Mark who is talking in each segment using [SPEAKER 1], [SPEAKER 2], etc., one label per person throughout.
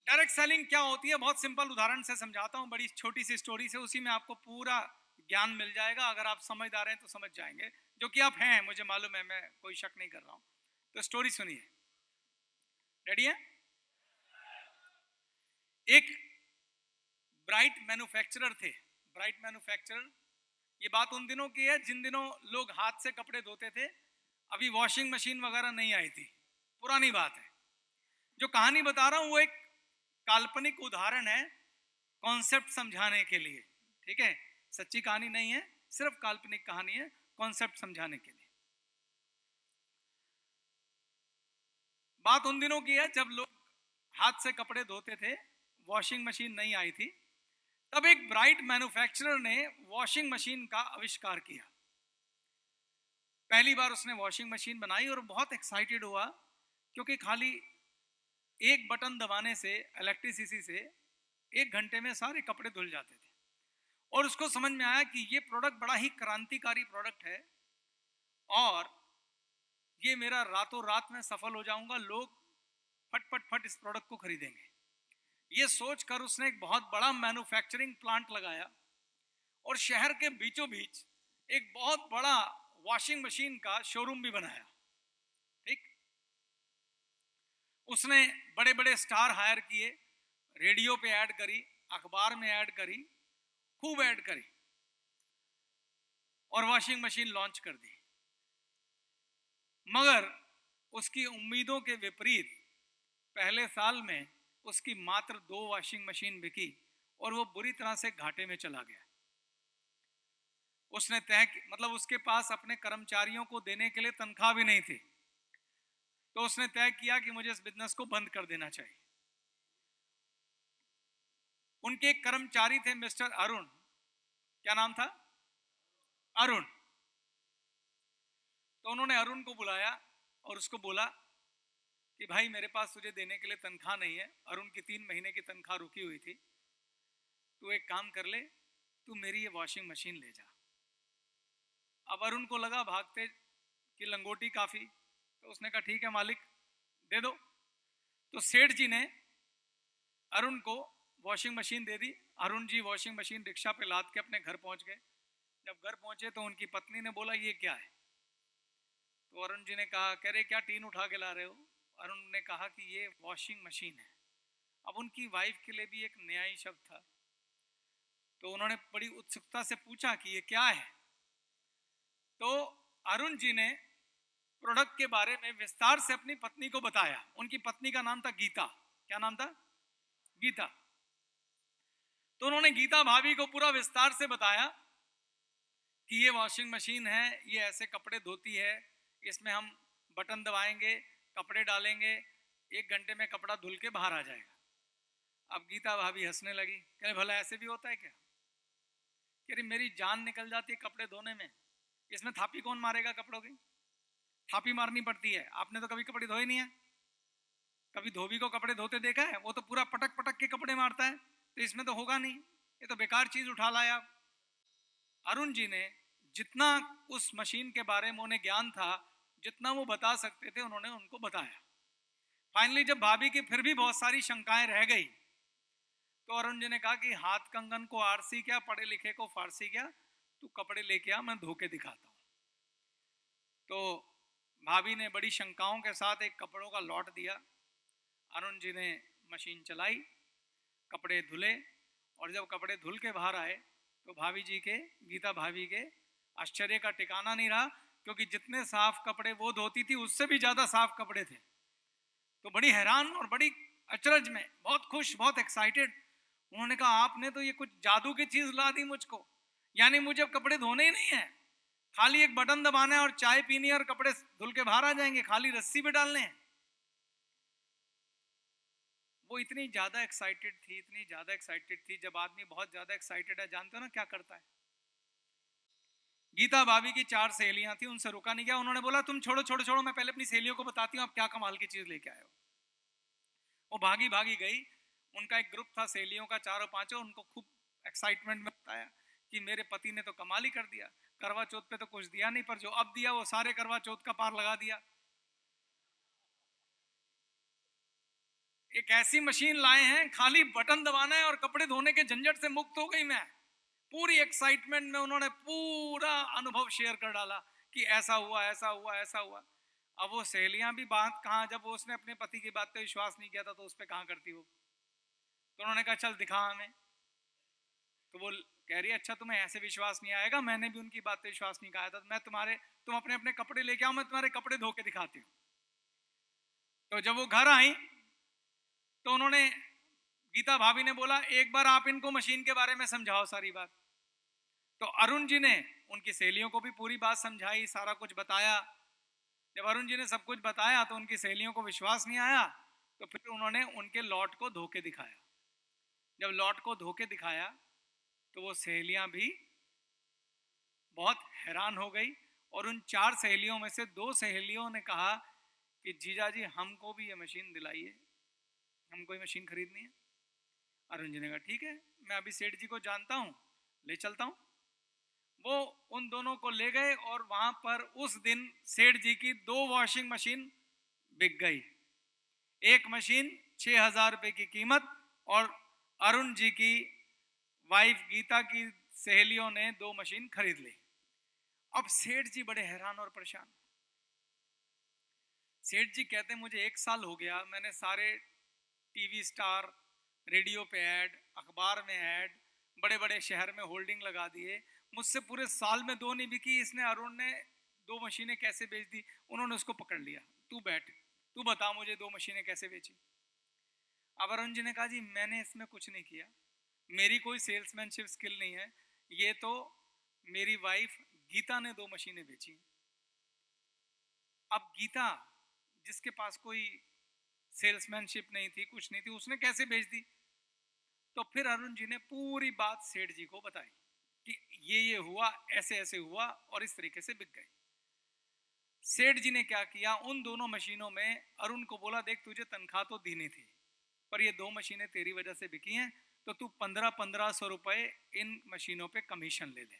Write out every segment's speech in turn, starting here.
[SPEAKER 1] Direct selling क्या होती है, बहुत सिंपल उदाहरण से समझाता हूं, बड़ी छोटी सी स्टोरी से, उसी में आपको पूरा ज्ञान मिल जाएगा। अगर आप समझदार हैं तो समझ जाएंगे, जो कि आप हैं, मुझे मालूम है, मैं कोई शक नहीं कर रहा हूं। तो स्टोरी सुनिए, रेडी है? एक ब्राइट मैन्युफैक्चरर थे, ब्राइट मैन्युफैक्चरर। ये बात उन दिनों की है जिन दिनों लोग हाथ से कपड़े धोते थे, अभी वॉशिंग मशीन वगैरह नहीं आई थी, पुरानी बात है। जो कहानी बता रहा हूं वो एक काल्पनिक उदाहरण है, कॉन्सेप्ट समझाने के लिए, ठीक है? सच्ची कहानी नहीं है, सिर्फ काल्पनिक कहानी है, कॉन्सेप्ट समझाने के लिए। बात उन दिनों की है जब लोग हाथ से कपड़े धोते थे, वॉशिंग मशीन नहीं आई थी। तब एक ब्राइट मैन्युफैक्चरर ने वॉशिंग मशीन का आविष्कार किया। पहली बार उसने वॉशिंग मशीन बनाई और बहुत एक्साइटेड हुआ, क्योंकि खाली एक बटन दबाने से, इलेक्ट्रिसिटी से, 1 घंटे में सारे कपड़े धुल जाते थे। और उसको समझ में आया कि ये प्रोडक्ट बड़ा ही क्रांतिकारी प्रोडक्ट है और ये मेरा रातों रात में सफल हो जाऊंगा, लोग फट फट फट इस प्रोडक्ट को खरीदेंगे। ये सोचकर उसने एक बहुत बड़ा मैन्युफैक्चरिंग प्लांट लगाया और शहर के बीचों बीच एक बहुत बड़ा वॉशिंग मशीन का शोरूम भी बनाया। ठीक, उसने बड़े बड़े स्टार हायर किए, रेडियो पे ऐड करी, अखबार में ऐड करी, खूब ऐड करी और वॉशिंग मशीन लॉन्च कर दी। मगर उसकी उम्मीदों के विपरीत पहले साल में उसकी मात्र 2 वॉशिंग मशीन बिकी और वो बुरी तरह से घाटे में चला गया। उसने मतलब उसके पास अपने कर्मचारियों को देने के लिए तनख्वाह भी नहीं थी, तो उसने तय किया कि मुझे इस बिजनेस को बंद कर देना चाहिए। उनके एक कर्मचारी थे मिस्टर अरुण, क्या नाम था? अरुण। तो उन्होंने अरुण को बुलाया और उसको बोला कि भाई मेरे पास तुझे देने के लिए तनख्वाह नहीं है, अरुण की 3 महीने की तनख्वाह रुकी हुई थी, तू एक काम कर ले, तू मेरी ये वॉशिंग मशीन ले जा। अब अरुण को लगा भागते कि लंगोटी काफी, तो उसने कहा ठीक है मालिक, दे दो। तो सेठ जी ने अरुण को वॉशिंग मशीन दे दी। Arun ji washing machine rickshaw पे लाद के अपने घर पहुंच गए। जब घर पहुंचे तो उनकी पत्नी ने बोला ये क्या है? तो अरुण जी ने कहा, कह रहे क्या टीन उठा के ला रहे हो? अरुण ने कहा कि ये वॉशिंग मशीन है। अब उनकी वाइफ के लिए भी एक नया ही शब्द था, तो उन्होंने बड़ी उत्सुकता से पूछा कि ये क्या है। तो अरुण जी ने प्रोडक्ट के बारे में विस्तार से अपनी पत्नी को बताया। उनकी पत्नी का नाम था गीता। क्या नाम था? गीता। तो उन्होंने गीता भाभी को पूरा विस्तार से बताया कि ये वॉशिंग मशीन है, ये ऐसे कपड़े धोती है, इसमें हम बटन दबाएंगे, कपड़े डालेंगे, 1 घंटे में कपड़ा धुल के बाहर आ जाएगा। अब गीता भाभी हंसने लगी, कह भला ऐसे भी होता है क्या? कह रही मेरी जान निकल जाती है कपड़े धोने में, इसमें थापी कौन मारेगा कपड़ों की? थापी मारनी पड़ती है। आपने तो कभी कपड़े धोए नहीं है, कभी धोबी को कपड़े धोते देखा है? वो तो पूरा पटक पटक के कपड़े मारता है, तो इसमें तो होगा नहीं, ये तो बेकार चीज उठा लाया। अरुण जी ने जितना उस मशीन के बारे में उन्हें ज्ञान था, जितना वो बता सकते थे, उन्होंने उनको बताया। फाइनली जब भाभी की फिर भी बहुत सारी शंकाएं रह गई, तो अरुण जी ने कहा कि हाथ कंगन को आरसी क्या, पढ़े लिखे को फारसी क्या, तू कपड़े लेके आ, मैं धो के दिखाता हूं। तो भाभी ने बड़ी शंकाओं के साथ एक कपड़ों का लॉट दिया। अरुण जी ने मशीन चलाई, कपड़े धुले, और जब कपड़े धुल के बाहर आए तो भाभी जी के, गीता भाभी के आश्चर्य का ठिकाना नहीं रहा, क्योंकि जितने साफ कपड़े वो धोती थी उससे भी ज्यादा साफ कपड़े थे। तो बड़ी हैरान और बड़ी अचरज में, बहुत खुश, बहुत एक्साइटेड, उन्होंने कहा आपने तो ये कुछ जादू की चीज ला दी मुझको, यानी मुझे अब कपड़े धोने ही नहीं है, खाली एक बटन दबाना है और चाय पीनी है और कपड़े धुल के बाहर आ जाएंगे, खाली रस्सी पे डालने हैं। वो इतनी ज्यादा एक्साइटेड थी, इतनी ज्यादा एक्साइटेड थी। जब आदमी बहुत ज्यादा एक्साइटेड है, जानते हो ना क्या करता है? गीता भाभी की 4 सहेलियां थी, उनसे रुका नहीं गया। उन्होंने बोला तुम छोड़ो छोड़ो छोड़ो, मैं पहले अपनी सहेलियों को बताती हूँ आप क्या कमाल की चीज लेके आए हो। वो भागी भागी गई। उनका एक ग्रुप था सहेलियों का, चारों पांचों, उनको खूब एक्साइटमेंट में बताया कि मेरे पति ने तो कमाल ही कर दिया, करवा चौथ पे तो कुछ दिया नहीं, पर जो अब दिया वो सारे करवा चौथ का पार लगा दिया। एक ऐसी मशीन लाए हैं, खाली बटन दबाना है और कपड़े धोने के झंझट से मुक्त हो गई मैं। पूरी एक्साइटमेंट में उन्होंने पूरा अनुभव शेयर कर डाला कि ऐसा हुआ, ऐसा हुआ, ऐसा हुआ। अब वो सहेलियां भी बात कहाँ, जब वो उसने अपने पति की बात पे विश्वास नहीं किया था तो उस पर कहाँ करती वो। तो उन्होंने कहा चल दिखा हमें। तो वो कह रही है अच्छा तुम्हें ऐसे विश्वास नहीं आएगा, मैंने भी उनकी बात पे विश्वास नहीं किया था, तुम अपने अपने कपड़े लेके आओ, मैं तुम्हारे कपड़े धो के दिखाती हूँ। तो जब वो घर आई तो उन्होंने, गीता भाभी ने बोला एक बार आप इनको मशीन के बारे में समझाओ सारी बात। तो अरुण जी ने उनकी सहेलियों को भी पूरी बात समझाई, सारा कुछ बताया। जब अरुण जी ने सब कुछ बताया तो उनकी सहेलियों को विश्वास नहीं आया, तो फिर उन्होंने उनके लॉट को धो के दिखाया। जब लॉट को धो के दिखाया तो वो सहेलियां भी बहुत हैरान हो गई, और उन 4 सहेलियों में से 2 सहेलियों ने कहा कि जीजा जी हमको भी ये मशीन दिलाइए, हमको ये मशीन खरीदनी है। अरुण जी ने कहा ठीक है, मैं अभी सेठ जी को जानता हूँ, ले चलता हूँ। वो उन दोनों को ले गए और वहां पर उस दिन सेठ जी की 2 वॉशिंग मशीन बिक गई। एक मशीन 6,000 रुपए की कीमत, और अरुण जी की वाइफ गीता की सहेलियों ने 2 मशीन खरीद ली। अब सेठ जी बड़े हैरान और परेशान। सेठ जी कहते हैं मुझे 1 साल हो गया, मैंने सारे टीवी स्टार, रेडियो पे ऐड, अखबार में ऐड, बड़े बड़े शहर में होल्डिंग लगा दिए, मुझसे पूरे साल में 2 नहीं बिकी, इसने अरुण ने 2 मशीनें कैसे बेच दी। उन्होंने उसको पकड़ लिया, तू बैठ, तू बता मुझे 2 मशीनें कैसे बेची। अब अरुण जी ने कहा जी मैंने इसमें कुछ नहीं किया, मेरी कोई सेल्समैनशिप स्किल नहीं है, ये तो मेरी वाइफ गीता ने 2 मशीनें बेची। अब गीता जिसके पास कोई सेल्समैनशिप नहीं थी, कुछ नहीं थी, उसने कैसे बेच दी। तो फिर अरुण जी ने पूरी बात सेठ जी को बताई कि ये हुआ, ऐसे ऐसे हुआ और इस तरीके से बिक गई। सेठ जी ने क्या किया, उन दोनों मशीनों में अरुण को बोला देख तुझे तनख्वाह तो देनी थी, पर ये 2 मशीनें तेरी वजह से बिकी हैं, तो तू 1500 रुपए इन मशीनों पे कमीशन ले ले,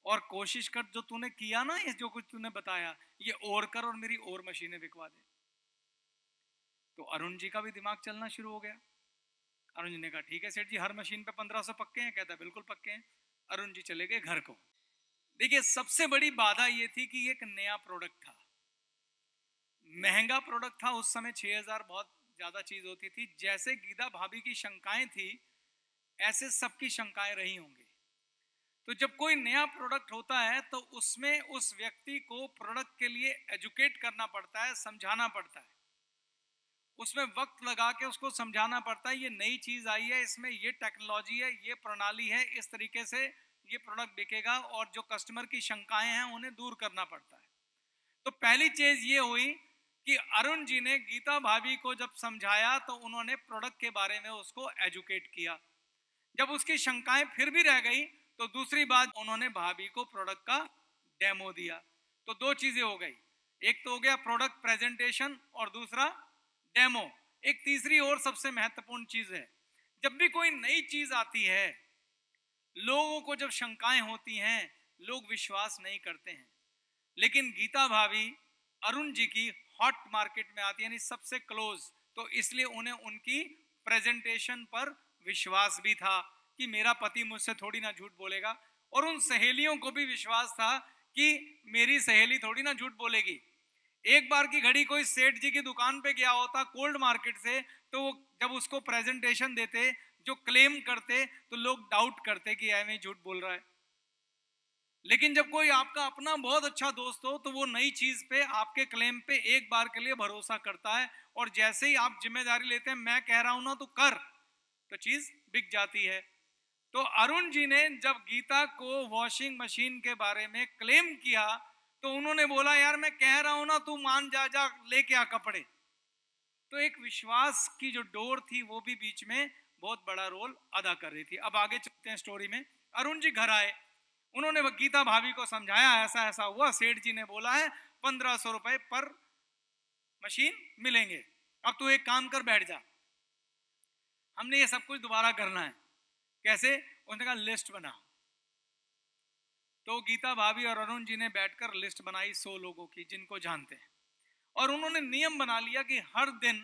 [SPEAKER 1] और कोशिश कर जो तूने किया ना, ये जो कुछ तूने बताया ये और कर और मेरी और मशीनें बिकवा दे। तो अरुण जी का भी दिमाग चलना शुरू हो गया। अरुण जी ने कहा ठीक है सेठ जी, हर मशीन पे 1500 पक्के हैं। कहता बिल्कुल पक्के हैं। अरुण जी चले गए घर को। देखिए सबसे बड़ी बाधा ये थी कि ये एक नया प्रोडक्ट था, महंगा प्रोडक्ट था। उस समय 6,000 बहुत ज्यादा चीज होती थी। जैसे गीता भाभी की शंकाएं थी ऐसे सबकी शंकाएं रही होंगी। तो जब कोई नया प्रोडक्ट होता है तो उसमें उस व्यक्ति को प्रोडक्ट के लिए एजुकेट करना पड़ता है, समझाना पड़ता है, उसमें वक्त लगा के उसको समझाना पड़ता है ये नई चीज आई है, इसमें ये टेक्नोलॉजी है, ये प्रणाली है, इस तरीके से ये प्रोडक्ट बिकेगा, और जो कस्टमर की शंकाएं हैं उन्हें दूर करना पड़ता है। तो पहली चीज ये हुई कि अरुण जी ने गीता भाभी को जब समझाया तो उन्होंने प्रोडक्ट के बारे में उसको एजुकेट किया। जब उसकी शंकाएं फिर भी रह गई तो दूसरी बात उन्होंने भाभी को प्रोडक्ट का डेमो दिया। तो 2 चीजें हो गई, एक तो हो गया प्रोडक्ट प्रेजेंटेशन और दूसरा डेमो। एक तीसरी और सबसे महत्वपूर्ण चीज है, जब भी कोई नई चीज आती है लोगों को जब शंकाएं होती हैं लोग विश्वास नहीं करते हैं, लेकिन गीता भाभी अरुण जी की हॉट मार्केट में आती है, यानी सबसे क्लोज, तो इसलिए उन्हें उनकी प्रेजेंटेशन पर विश्वास भी था कि मेरा पति मुझसे थोड़ी ना झूठ बोलेगा, और उन सहेलियों को भी विश्वास था कि मेरी सहेली थोड़ी ना झूठ बोलेगी। एक बार की घड़ी कोई सेठ जी की दुकान पे गया होता कोल्ड मार्केट से, तो वो जब उसको प्रेजेंटेशन देते, जो क्लेम करते, तो लोग डाउट करते कि ऐਵੇਂ झूठ बोल रहा है। लेकिन जब कोई आपका अपना बहुत अच्छा दोस्त हो तो वो नई चीज पे, आपके क्लेम पे एक बार के लिए भरोसा करता है, और जैसे ही आप जिम्मेदारी लेते हैं मैं कह रहा हूं ना तो कर, तो चीज बिक जाती है। तो अरुण जी ने जब गीता को वॉशिंग मशीन के बारे में क्लेम किया तो उन्होंने बोला यार मैं कह रहा हूं ना, तू मान जा, जा लेके आ कपड़े। तो एक विश्वास की जो डोर थी वो भी बीच में बहुत बड़ा रोल अदा कर रही थी। अब आगे चलते हैं स्टोरी में। अरुण जी घर आए, उन्होंने गीता भाभी को समझाया ऐसा ऐसा हुआ, सेठ जी ने बोला है 1500 रुपए पर मशीन मिलेंगे, अब तू एक काम कर बैठ जा, हमने ये सब कुछ दोबारा करना है। कैसे? उन्होंने कहा लिस्ट बनाओ। तो गीता भाभी और अरुण जी ने बैठकर लिस्ट बनाई 100 लोगों की जिनको जानते हैं, और उन्होंने नियम बना लिया कि हर दिन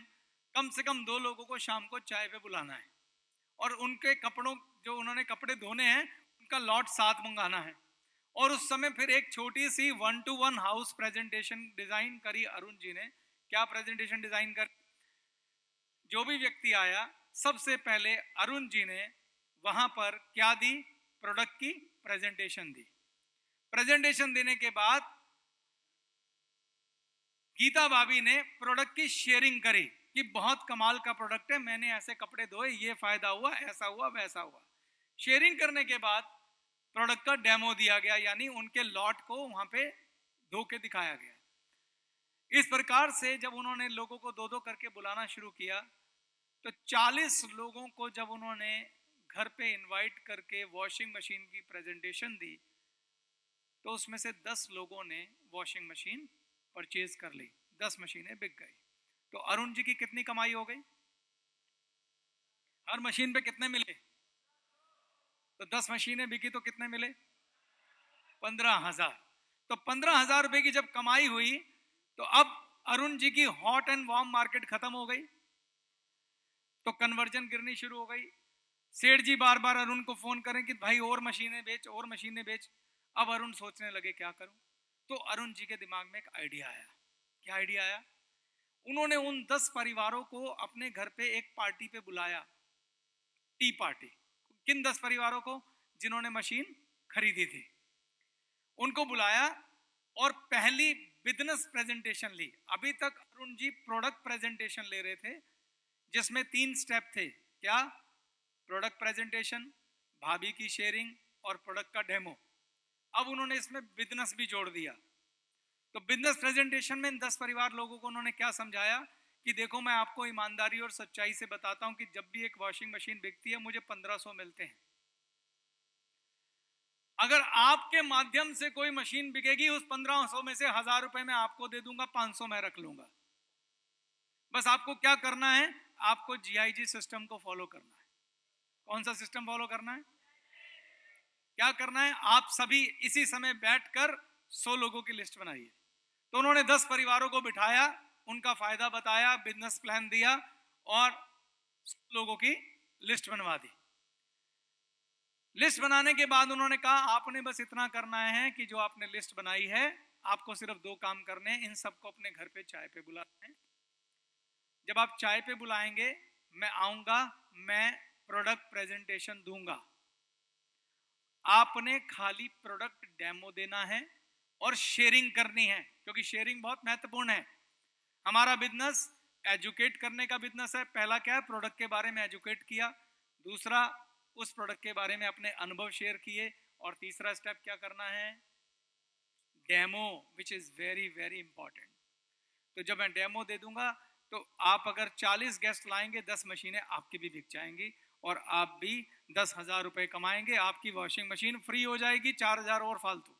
[SPEAKER 1] कम से कम 2 लोगों को शाम को चाय पे बुलाना है और उनके कपड़ों, जो उन्होंने कपड़े धोने हैं, उनका लॉट साथ मंगाना है। और उस समय फिर एक छोटी सी 1-to-1 हाउस प्रेजेंटेशन डिजाइन करी अरुण जी ने। क्या प्रेजेंटेशन डिजाइन कर, जो भी व्यक्ति आया सबसे पहले अरुण जी ने वहां पर क्या दी, प्रोडक्ट की प्रेजेंटेशन दी। प्रेजेंटेशन देने के बाद गीता भाभी ने प्रोडक्ट की शेयरिंग करी कि बहुत कमाल का प्रोडक्ट है, मैंने ऐसे कपड़े धोए, ये फायदा हुआ, ऐसा हुआ, वैसा हुआ। शेयरिंग करने के बाद प्रोडक्ट का डेमो दिया गया, यानी उनके लॉट को वहां पे धो के दिखाया गया। इस प्रकार से जब उन्होंने लोगों को 2-2 करके बुलाना शुरू किया, तो 40 लोगों को जब उन्होंने घर पे इनवाइट करके वॉशिंग मशीन की प्रेजेंटेशन दी, तो उसमें से 10 लोगों ने वॉशिंग मशीन परचेज कर ली, 10 मशीनें बिक गई। तो अरुण जी की कितनी कमाई हो गई? हर मशीन पे कितने मिले? तो 10 मशीनें बिकी तो कितने मिले? 15,000। तो 15,000 रुपए की जब कमाई हुई, तो अब अरुण जी की हॉट एंड वार्म मार्केट खत्म हो गई, तो कन्वर्जन गिरनी शुरू हो गई। सेठ जी बार बार अरुण को फोन करें कि भाई और मशीनें बेच, और मशीनें बेच। अब अरुण सोचने लगे क्या करूं। तो अरुण जी के दिमाग में एक आइडिया आया। क्या आइडिया आया? उन्होंने उन 10 परिवारों को अपने घर पे एक पार्टी पे बुलाया, टी पार्टी। किन 10 परिवारों को? जिन्होंने मशीन खरीदी थी, उनको बुलाया और पहली बिजनेस प्रेजेंटेशन ली। अभी तक अरुण जी प्रोडक्ट प्रेजेंटेशन ले रहे थे, जिसमें 3 स्टेप थे। क्या? प्रोडक्ट प्रेजेंटेशन, भाभी की शेयरिंग और प्रोडक्ट का डेमो। अब उन्होंने इसमें बिजनेस भी जोड़ दिया। तो बिजनेस प्रेजेंटेशन में इन 10 परिवार लोगों को उन्होंने क्या समझाया कि देखो, मैं आपको ईमानदारी और सच्चाई से बताता हूं कि जब भी एक वॉशिंग मशीन बिकती है, मुझे 1500 मिलते हैं। अगर आपके माध्यम से कोई मशीन बिकेगी, उस 1500 में से 1000 रुपए मैं आपको दे दूंगा, 500 मैं रख लूंगा। बस आपको क्या करना है? आपको जीआईजी सिस्टम को फॉलो करना है। कौन सा सिस्टम फॉलो करना है? क्या करना है? आप सभी इसी समय बैठकर 100 लोगों की लिस्ट बनाइए। तो उन्होंने 10 परिवारों को बिठाया, उनका फायदा बताया, बिजनेस प्लान दिया और लोगों की लिस्ट बनवा दी। लिस्ट बनाने के बाद उन्होंने कहा, आपने बस इतना करना है कि जो आपने लिस्ट बनाई है, आपको सिर्फ 2 काम करने हैं। इन सबको अपने घर पे चाय पे बुलाना है। जब आप चाय पे बुलाएंगे, मैं आऊंगा, मैं प्रोडक्ट प्रेजेंटेशन दूंगा। आपने खाली प्रोडक्ट डेमो देना है और शेयरिंग करनी है, क्योंकि शेयरिंग बहुत महत्वपूर्ण है। हमारा बिजनेस एजुकेट करने का बिजनेस है। पहला क्या है? प्रोडक्ट के बारे में एजुकेट किया। दूसरा, उस प्रोडक्ट के बारे में अपने अनुभव शेयर किए। और तीसरा स्टेप क्या करना है? Demo, which is very very important. तो जब मैं डेमो दे दूंगा, तो आप अगर 40 गेस्ट लाएंगे, 10 मशीनें आपकी भी बिक जाएंगी और आप भी 10,000 रुपए कमाएंगे। आपकी वॉशिंग मशीन फ्री हो जाएगी, 4,000 और फालतू।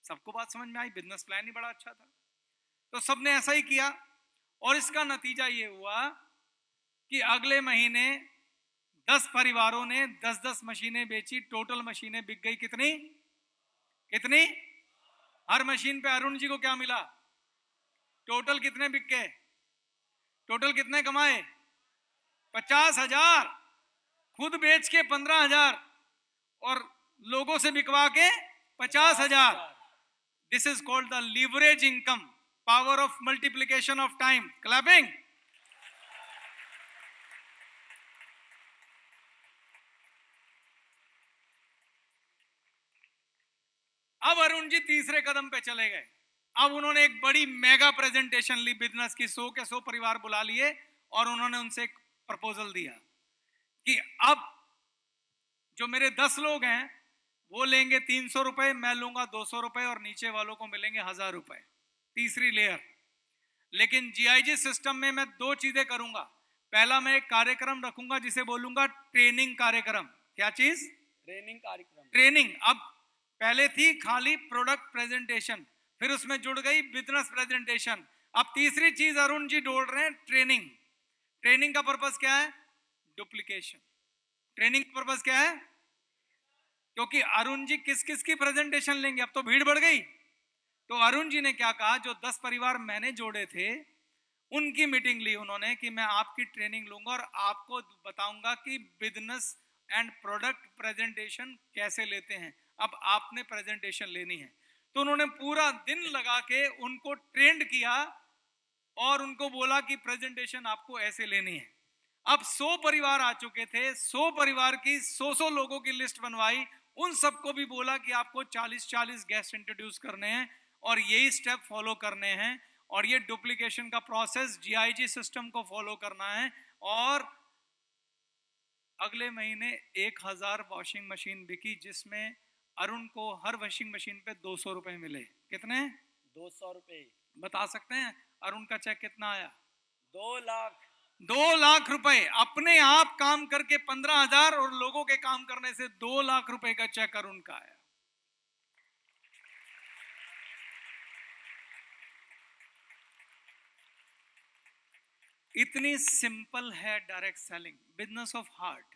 [SPEAKER 1] सबको बात समझ में आई? बिजनेस प्लान ही बड़ा अच्छा था। तो सबने ऐसा ही किया और इसका नतीजा ये हुआ कि अगले महीने 10 परिवारों ने 10-10 मशीनें बेची। टोटल मशीनें बिक गई कितनी? कितनी? हर मशीन पे अरुण जी को क्या मिला? टोटल कितने बिक गए? टोटल कितने कमाए? 50,000। खुद बेच के 15,000 और लोगों से बिकवा के 50,000। This is called the leverage income, power of multiplication of time. Clapping. अब अरुण जी तीसरे कदम पे चले गए। अब उन्होंने एक बड़ी मेगा प्रेजेंटेशन ली बिजनेस की। 100 के 100 परिवार बुला लिए और उन्होंने उनसे एक प्रपोजल दिया कि अब जो मेरे 10 लोग हैं, वो लेंगे 300 रुपए, मैं लूंगा 200 रुपए और नीचे वालों को मिलेंगे 1000 रुपए। तीसरी लेयर। लेकिन जीआईजी सिस्टम में मैं 2 चीजें करूंगा। पहला, मैं एक कार्यक्रम रखूंगा जिसे बोलूंगा ट्रेनिंग कार्यक्रम। क्या चीज?
[SPEAKER 2] ट्रेनिंग कार्यक्रम।
[SPEAKER 1] ट्रेनिंग। अब पहले थी खाली प्रोडक्ट प्रेजेंटेशन, फिर उसमें जुड़ गई बिजनेस प्रेजेंटेशन। अब तीसरी चीज अरुण जी जोड़ रहे हैं, ट्रेनिंग। ट्रेनिंग का पर्पस क्या है? डुप्लीकेशन। ट्रेनिंग का पर्पस क्या है? क्योंकि अरुण जी किस किस की प्रेजेंटेशन लेंगे? अब तो भीड़ बढ़ गई। तो अरुण जी ने क्या कहा, जो 10 परिवार मैंने जोड़े थे, उनकी मीटिंग ली उन्होंने कि मैं आपकी ट्रेनिंग लूंगा और आपको बताऊंगा कि बिजनेस एंड प्रोडक्ट प्रेजेंटेशन कैसे लेते हैं। अब आपने प्रेजेंटेशन लेनी है। तो उन्होंने पूरा दिन लगा के उनको ट्रेंड किया और उनको बोला कि प्रेजेंटेशन आपको ऐसे लेनी है। अब 100 परिवार आ चुके थे, 100 परिवार की 100 लोगों की लिस्ट बनवाई, उन सबको भी बोला कि आपको 40 गेस्ट इंट्रोड्यूस करने हैं और यही स्टेप फॉलो करने हैं और ये डुप्लीकेशन का प्रोसेस जीआईजी सिस्टम को फॉलो करना है। और अगले महीने 1000 वॉशिंग मशीन बिकी, जिसमें अरुण को हर वॉशिंग मशीन पे 200 रुपए मिले। कितने?
[SPEAKER 2] 200 रुपए।
[SPEAKER 1] बता सकते हैं अरुण का चेक कितना आया?
[SPEAKER 2] 2 लाख।
[SPEAKER 1] 2 लाख रुपए। अपने आप काम करके 15,000 और लोगों के काम करने से 2 लाख रुपए का चेक अरुण का आया। इतनी सिंपल है direct selling, business of heart.